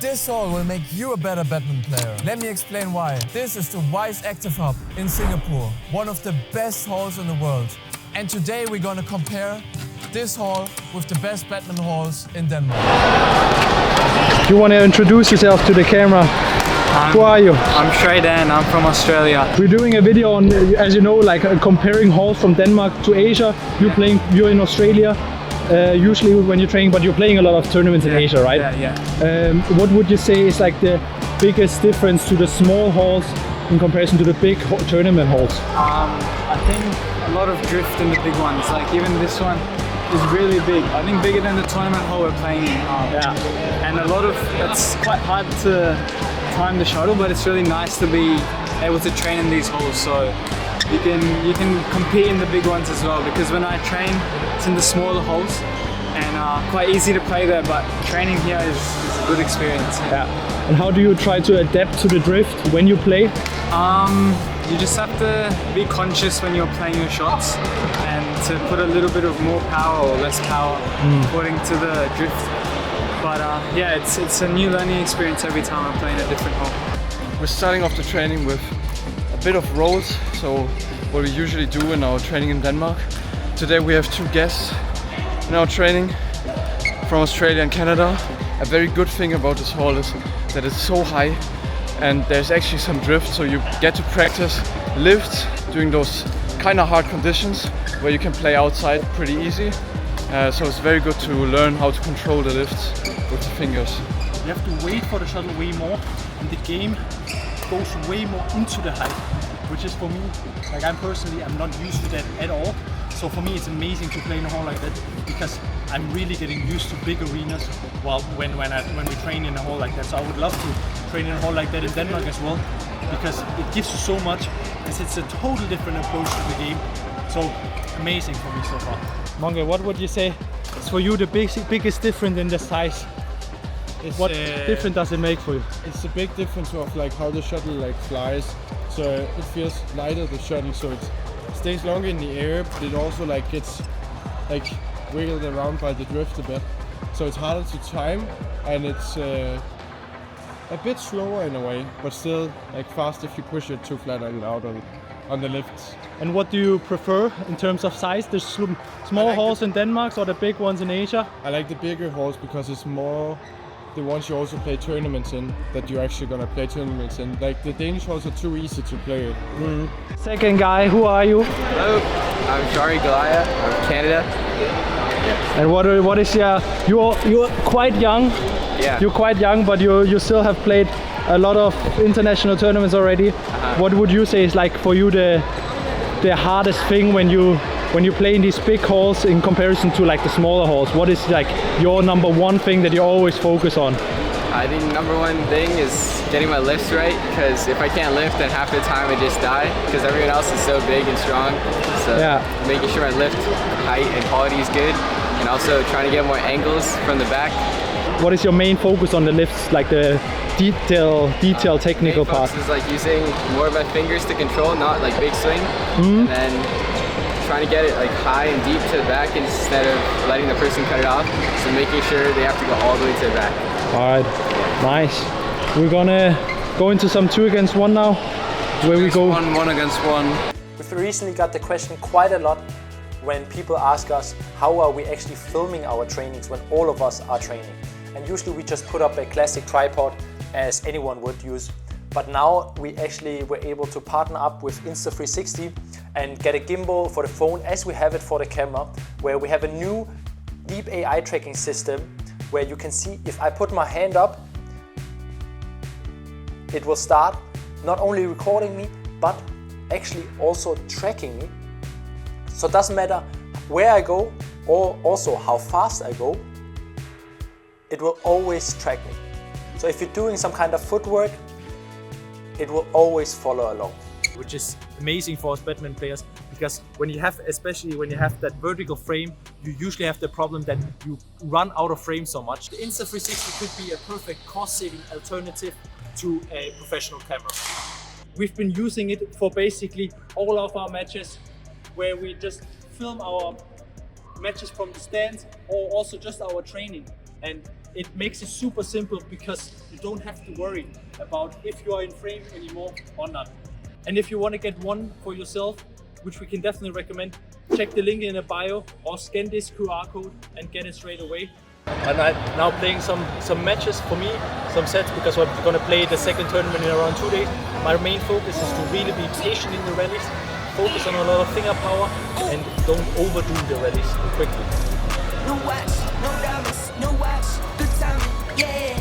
This hall will make you a better badminton player. Let me explain why. This is the Wyse Active Hub in Singapore, one of the best halls in the world. And today we're gonna compare this hall with the best badminton halls in Denmark. You want to introduce yourself to the camera? Who are you? I'm Shrey and I'm from Australia. We're doing a video on, as you know, like comparing halls from Denmark to Asia. You're in Australia. Usually when you're training, but you're playing a lot of tournaments in Asia, right? Yeah. What would you say is like the biggest difference to the small halls in comparison to the big tournament halls? I think a lot of drift in the big ones. Like even this one is really big. I think bigger than the tournament hall we're playing in. And it's quite hard to time the shuttle, but it's really nice to be able to train in these halls. So you can compete in the big ones as well, because when I train, it's in the smaller holes and quite easy to play there, but training here is a good experience. Yeah. And how do you try to adapt to the drift when you play? You just have to be conscious when you're playing your shots and to put a little bit of more power or less power according to the drift. But yeah, it's a new learning experience every time I'm playing a different hole. We're starting off the training with a bit of rolls, so what we usually do in our training in Denmark. Today we have two guests in our training from Australia and Canada. A very good thing about this hall is that it's so high and there's actually some drift, so you get to practice lifts during those kind of hard conditions where you can play outside pretty easy. So it's very good to learn how to control the lifts with the fingers. You have to wait for the shuttle way more, and the game goes way more into the height, which is for me, like I'm not used to that at all. So for me it's amazing to play in a hall like that, because I'm really getting used to big arenas when we train in a hall like that. So I would love to train in a hall like that in Denmark as well, because it gives you so much, and it's a totally different approach to the game. So amazing for me so far. Monge, what would you say is for you the biggest difference in the size? What difference does it make for you? It's a big difference of like how the shuttle like flies. So it feels lighter, the shuttle, so it stays longer in the air, but it also like gets like wiggled around by the drift a bit. So it's harder to time, and it's a bit slower in a way, but still like fast if you push it too flat and out on the lifts. And what do you prefer in terms of size? The small halls in Denmark or the big ones in Asia? I like the bigger halls because it's more the ones you also play tournaments in, that you're actually gonna play tournaments in. Like the Danish halls are too easy to play it. Second guy, who are you? Hello, I'm Shaurya. I'm from Canada. And what is you're quite young. Yeah. You're quite young, but you still have played a lot of international tournaments already. What would you say is like for you the hardest thing when you play in these big halls in comparison to like the smaller halls? What is like your number one thing that you always focus on? I think number one thing is getting my lifts right, because if I can't lift, then half the time I just die, because everyone else is so big and strong. So making sure my lift height and quality is good, and also trying to get more angles from the back. What is your main focus on the lifts, like the detail technical part? Is like using more of my fingers to control, not like big swing, and then trying to get it like high and deep to the back instead of letting the person cut it off. So making sure they have to go all the way to the back. All right, nice. We're gonna go into some 2 against 1 now, where we go 1 against 1. We've recently got the question quite a lot when people ask us how are we actually filming our trainings when all of us are training. And usually we just put up a classic tripod as anyone would use. But now we actually were able to partner up with Insta360 and get a gimbal for the phone as we have it for the camera, where we have a new deep AI tracking system where you can see if I put my hand up, it will start not only recording me, but actually also tracking me. So it doesn't matter where I go or also how fast I go, it will always track me. So if you're doing some kind of footwork, it will always follow along. Which is amazing for us badminton players, because especially when you have that vertical frame, you usually have the problem that you run out of frame so much. The Insta360 could be a perfect cost-saving alternative to a professional camera. We've been using it for basically all of our matches, where we just film our matches from the stands or also just our training. And it makes it super simple because you don't have to worry about if you are in frame anymore or not. And if you want to get one for yourself, which we can definitely recommend, check the link in the bio or scan this QR code and get it straight away. And I'm now playing some matches for me, some sets, because we're going to play the second tournament in around 2 days. My main focus is to really be patient in the rallies, focus on a lot of finger power, and don't overdo the rallies too quickly. No watch, no diamonds, no watch, good timing, yeah.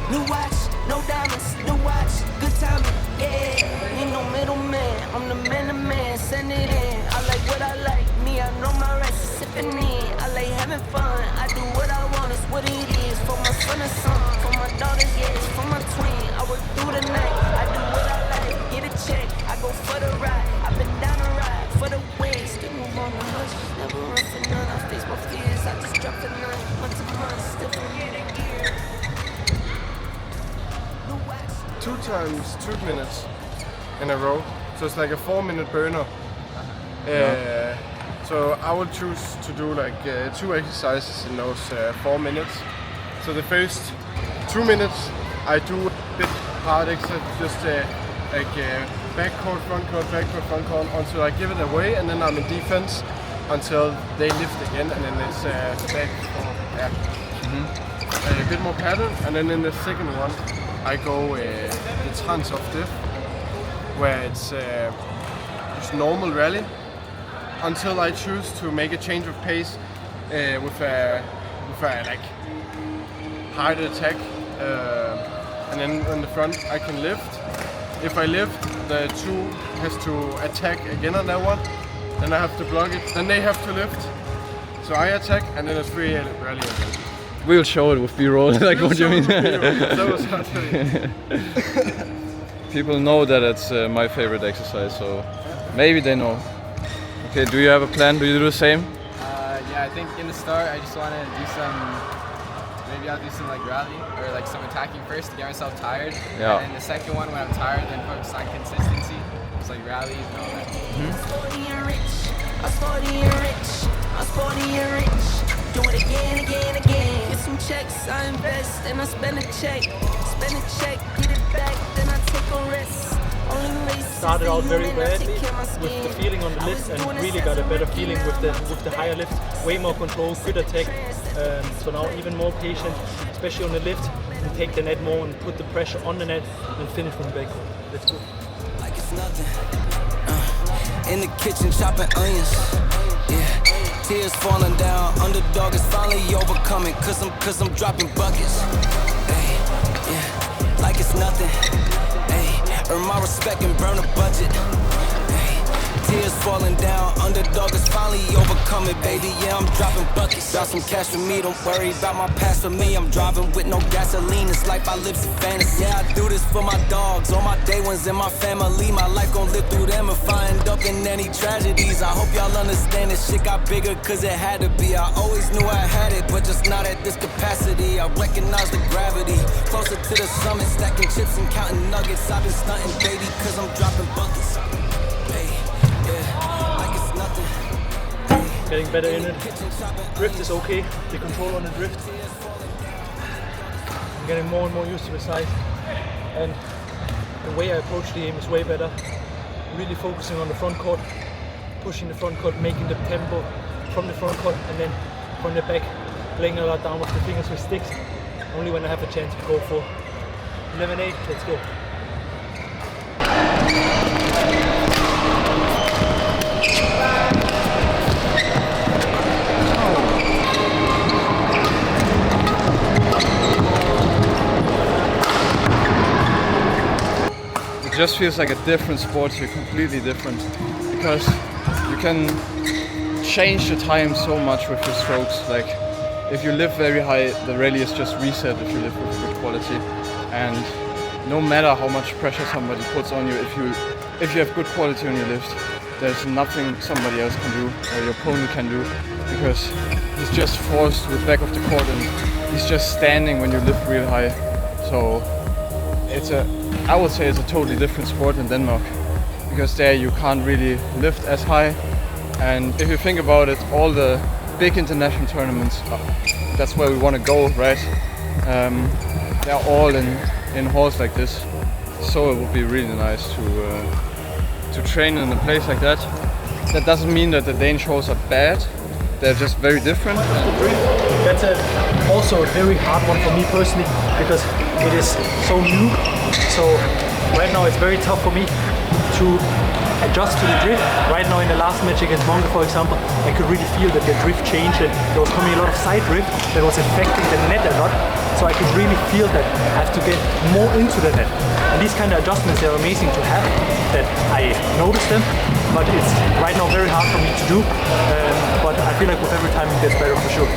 No watch, no diamonds, no watch, good timing, yeah. Ain't no middleman, I'm the man to man, send it in. I like what I like, me, I know my rights, sipping in. I like having fun, I do what I want, it's what it is. For my son and son, for my daughters, yes, for my twin. I work through the night, I do what I like, get a check, I go for the ride. I've been down the ride, for the win, still move on the hush, never run for none. I face my fears, I just drop the nine, month to month, still from year to year. 2 times 2 minutes in a row, so it's like a 4-minute burner. So I will choose to do like 2 exercises in those 4 minutes. So the first 2 minutes I do a bit hard exercise, just back court, front court, back court, front court, until I give it away, and then I'm in defense until they lift again, and then it's back court, a bit more pattern, and then in the second one I go the tons of diff, where it's just normal rally, until I choose to make a change of pace with a like hard attack, and then on the front I can lift. If I lift, the 2 has to attack again on that one, then I have to block it, then they have to lift. So I attack, and then it's free rally again. We'll show it with B-roll, like what you mean. That was hard for me. People know that it's my favorite exercise, so maybe they know. Okay, do you have a plan? Do you do the same? Yeah, I think in the start I just want to do maybe I'll do some like rally or like some attacking first to get myself tired. Yeah. And then the second one when I'm tired, then focus on consistency. It's like rallies and all that. I'm sporty and rich, I'm sporty and rich, I'm sporty and rich. Do it again, again, again. Get some checks, I invest, and I spend a check. Spend a check, get it back, then I take a risk. Started out very badly with the feeling on the lift, and really got a better feeling with the higher lift. Way more control, good attack. So now even more patient, especially on the lift, and take the net more and put the pressure on the net and finish from the back. Let's go. Like it's nothing. In the kitchen chopping onions. Yeah. Tears falling down, underdog is finally overcoming, cause I'm dropping buckets. Hey, yeah, like it's nothing. Hey, earn my respect and burn a budget. Hey, tears falling down, underdog is finally overcoming, baby. Yeah, I'm dropping buckets. Got some cash for me, don't worry about my past for me. I'm driving with no gasoline, it's life I live's a fantasy. Yeah, I do this for my dogs, all my day ones and my family. My life gon' live through them if I end up in any tragedies. I hope y'all understand this shit got bigger cause it had to be. I always knew I had it, but just not at this capacity. I recognize the gravity, closer to the summit, stacking chips and counting nuggets. I've been stunting, baby, cause I'm dropping buckets. Hey, yeah, like it's nothing. Getting better in it. Drift is okay, the control on the drift. I'm getting more and more used to the side, and the way I approach the game is way better. Really focusing on the front court, pushing the front court, making the tempo from the front court, and then from the back, playing a lot down with the fingers with sticks. Only when I have a chance to go for 11-8, let's go. It just feels like a different sport here, completely different, because you can change the time so much with your strokes. Like if you lift very high, the rally is just reset if you lift with good quality, and no matter how much pressure somebody puts on you, if you have good quality on your lift, there's nothing somebody else can do or your opponent can do, because he's just forced to the back of the court and he's just standing when you lift real high. So I would say it's a totally different sport in Denmark, because there you can't really lift as high, and if you think about it, all the big international tournaments, that's where we want to go, right? They're all in halls like this, so it would be really nice to train in a place like that. That doesn't mean that the Danish halls are bad. They're just very different. That's also a very hard one for me personally because it is so new. So right now it's very tough for me to adjust to the drift. Right now in the last match against Monge, for example, I could really feel that the drift changed and there was coming a lot of side drift that was affecting the net a lot. So I could really feel that I have to get more into the net. And these kind of adjustments are amazing to have, that I notice them, but it's right now very hard for me to do. But I feel like with every time it gets better for sure.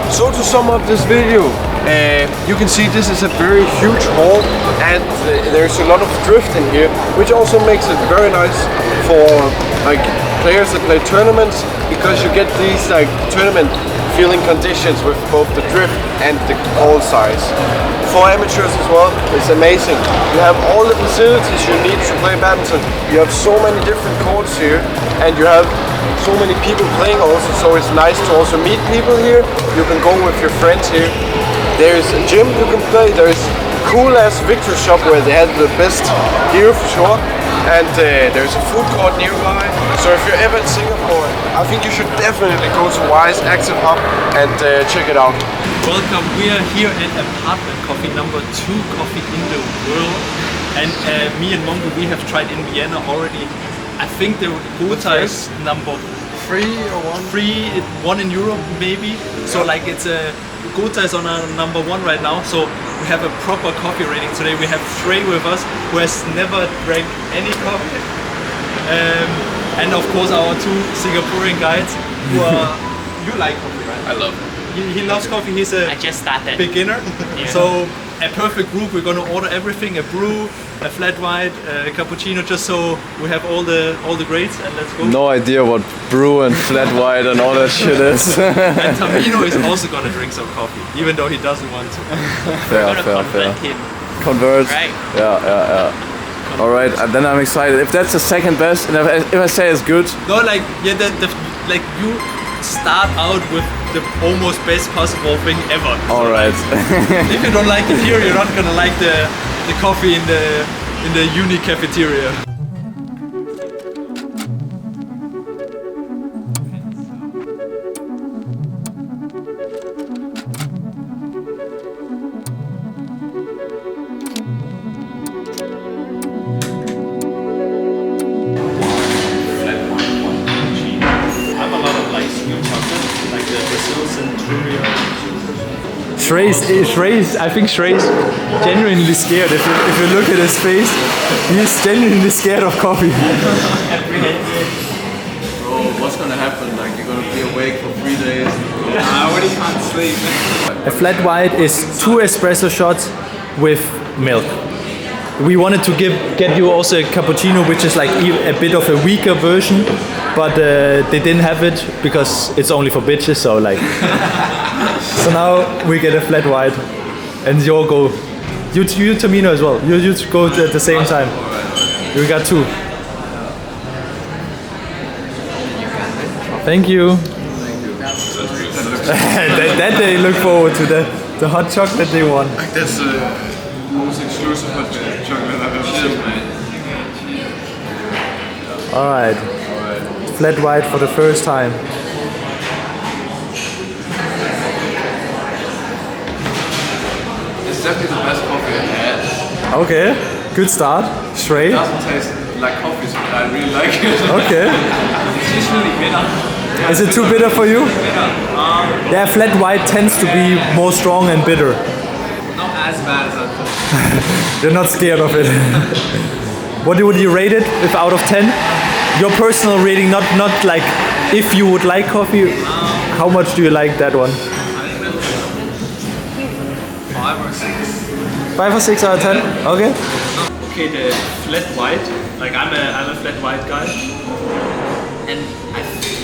So to sum up this video, you can see this is a very huge hall and there's a lot of drift in here, which also makes it very nice for like players that play tournaments, because you get these like tournament feeling conditions with both the drift and the hall size. For amateurs as well, it's amazing. You have all the facilities you need to play badminton. You have so many different courts here and you have so many people playing also, so it's nice to also meet people here. You can go with your friends here. There's a gym you can play. There's cool ass Victor shop where they have the best gear for sure. And there's a food court nearby. So if you're ever in Singapore, I think you should definitely go to Wyse Active Hub and check it out. Welcome, we are here at Apartment Coffee, number 2 coffee in the world. And me and Mongo, we have tried in Vienna already. I think the quota is number 3 or 1? 3, 1 in Europe maybe. So like it's a quota is on our number 1 right now. So we have a proper coffee rating today. We have Shrey with us, who has never drank any coffee. And of course our 2 Singaporean guides who are, you like coffee, right? I love it. He loves coffee. He's a beginner. Yeah. So a perfect group. We're gonna order everything: a brew, a flat white, a cappuccino, just so we have all the grades. And let's go. No idea what brew and flat white and all that shit is. And Tamino is also gonna drink some coffee, even though he doesn't want to. Fair. Convert. Right. Yeah. All right, and then I'm excited. If that's the second best, and if I say it's good. No, like yeah, like you start out with the almost best possible thing ever. All right. If you don't like it here, you're not gonna like the coffee in the uni cafeteria. Shrey's, I think Shrey's genuinely scared. If you look at his face, he's genuinely scared of coffee. Bro, what's gonna happen? Like, you're gonna be awake for 3 days? I already can't sleep. A flat white is 2 espresso shots with milk. We wanted to get you also a cappuccino, which is like a bit of a weaker version, but they didn't have it because it's only for bitches, so like. So now we get a flat white, and you all go. You Tamino as well. You go at the same time. We got 2. Thank you. that they look forward to the hot chocolate they want. That's the most exclusive hot chocolate I've ever seen. All right. Flat white for the first time. It's definitely the best coffee I've had. Okay, good start. Shrey. It doesn't taste like coffee, so I really like it. Okay. It's usually bitter. Is it too bitter for you? Yeah, flat white tends to be more strong and bitter. Not as bad as I thought. You're not scared of it. What would you rate it if out of 10? Your personal rating, not like if you would like coffee. How much do you like that one? 5 or 6. 5 or 6 out of 10? Okay. Okay, the flat white. Like I'm a flat white guy, and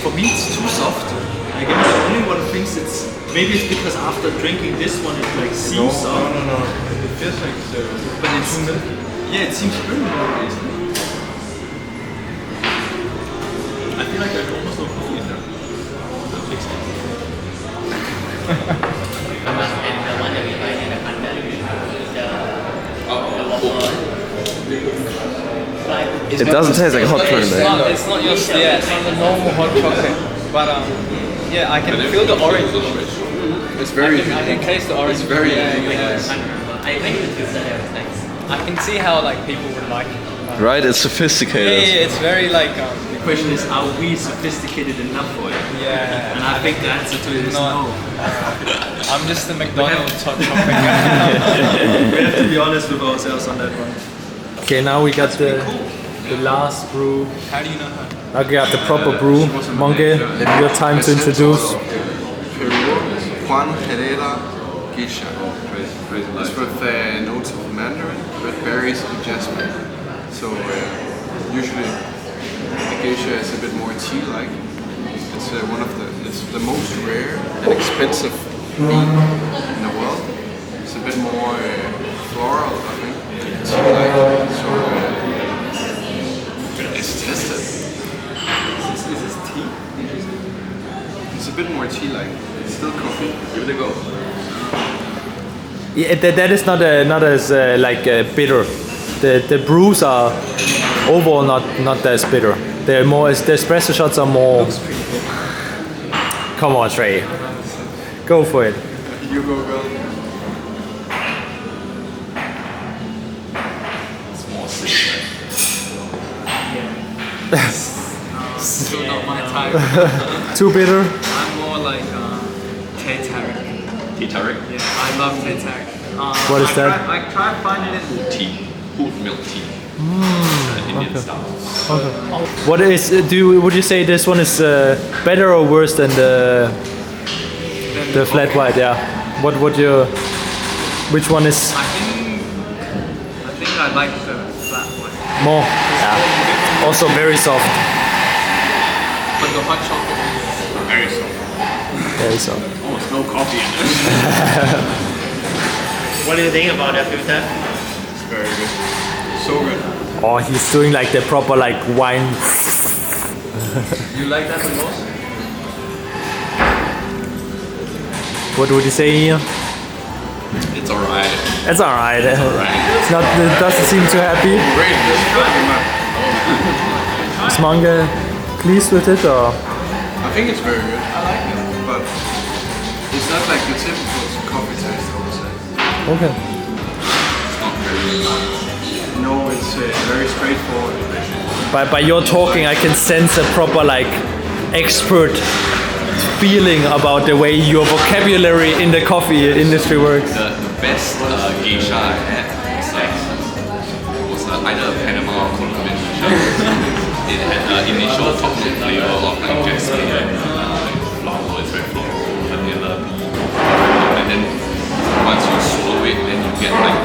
for me it's too soft. Like I'm the only one who thinks it's. Maybe it's because after drinking this one it like seems soft. No. It feels like so. But it's yeah, it seems very milky. I feel like there's almost no coffee in there. That makes sense. It doesn't taste like hot chocolate. It's not just it's not the normal hot chocolate, but yeah, I can feel the orange. It's very. I can taste the orange. It's very. I can see how like people would like it. Right, it's sophisticated. Yeah, it's very like. The question is, are we sophisticated enough for it? Yeah. And I think the answer to it is no. I'm just a McDonald's hot chocolate guy. We have to be honest with ourselves on that one. Okay, now we got the last brew. How do you know her? I got the proper brew. Monkey, your time to introduce. Juan Herrera Geisha. It's with notes of mandarin, red berries and jasmine. So usually the geisha is a bit more tea-like. It's it's the most rare and expensive bean in the world. It's a bit more floral, I think, tea-like. So it's tested. Is this tea? It's a bit more tea-like. It's still coffee. Give it a go. Yeah, that is not as bitter. The brews are overall not as bitter. They're more. The espresso shots are more. Come on, Shrey. Go for it. You go, girl. It's more sweet. Still not my type. Too bitter. I'm more like Tea Tarik. Tea Tarik? Yeah, I love Tea Tarik. What is that? I try finding it. Tea. Oat milk tea. Indian style. Okay. What is? Would you say this one is better or worse than the flat white? Yeah. What would you? Which one is? I think I like the flat white. More. Yeah. Also very soft. But the hot chocolate is Very soft. Very soft. Almost no coffee in it. What do you think about that, Peter? It's very good. So good. Oh, he's doing like the proper like wine. You like that the most? What would you say here? It's alright. It's alright. Alright. It's not. It doesn't seem too happy. Great. Is Manga pleased with it or? I think it's very good. I like it, but it's not like the typical coffee taste, I would say. Okay. No, it's very straightforward. By your talking, I can sense a proper like expert feeling about the way your vocabulary in the coffee industry works. The best geisha I had was either a Panama or Colombian geisha. It had initial top note flavor of like jasmine and flower. It's very floral, vanilla bee. And then once you swallow it, then you get like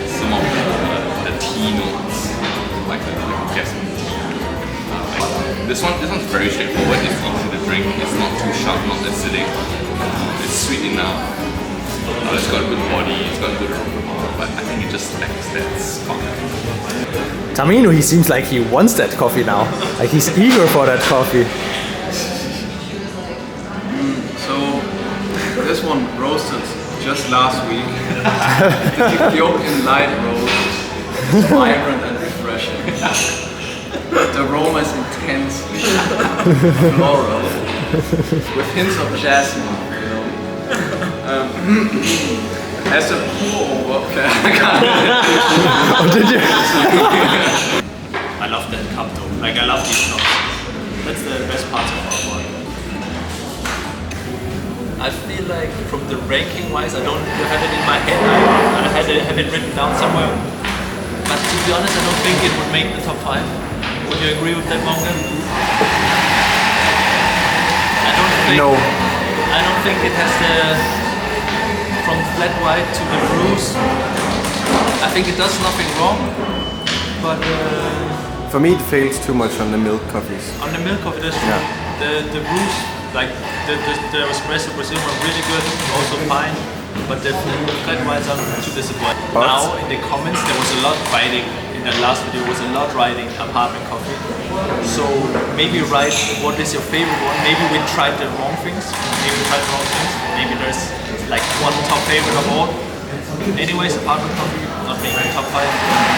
some of the tea notes, like jasmine tea. This one's very straightforward. It's easy to drink. It's not too sharp, not acidic. It's sweet enough. It's got a good body. It's got a good aroma. But I think it just lacks that spark. Tamino, he seems like he wants that coffee now. Like he's eager for that coffee. So this one roasted just last week. It's Ethiopian light roast. It's vibrant and refreshing. The aroma is intensely floral with hints of jasmine. As a pour over, I Did you? I love that cup though. Like I love these cups. That's the best part of our work. I feel like from the ranking wise, I don't have it in my head. I have it written down somewhere. But to be honest, I don't think it would make the top 5. Would you agree with that, Monga? I don't think it has the from flat white to the bruise. I think it does nothing wrong, but For me, it fails too much on the milk coffees. on the milk coffee, that's true. The bruise, like the espresso Brazil were really good, also fine, but the flat whites are too disappointing. But- Now in the comments there was a lot fighting in in the last video was a lot writing apartment coffee. So maybe write what is your favorite one. Maybe we tried the wrong things. Maybe there's like one top favorite of all. Anyways, apartment coffee not being in the top 5.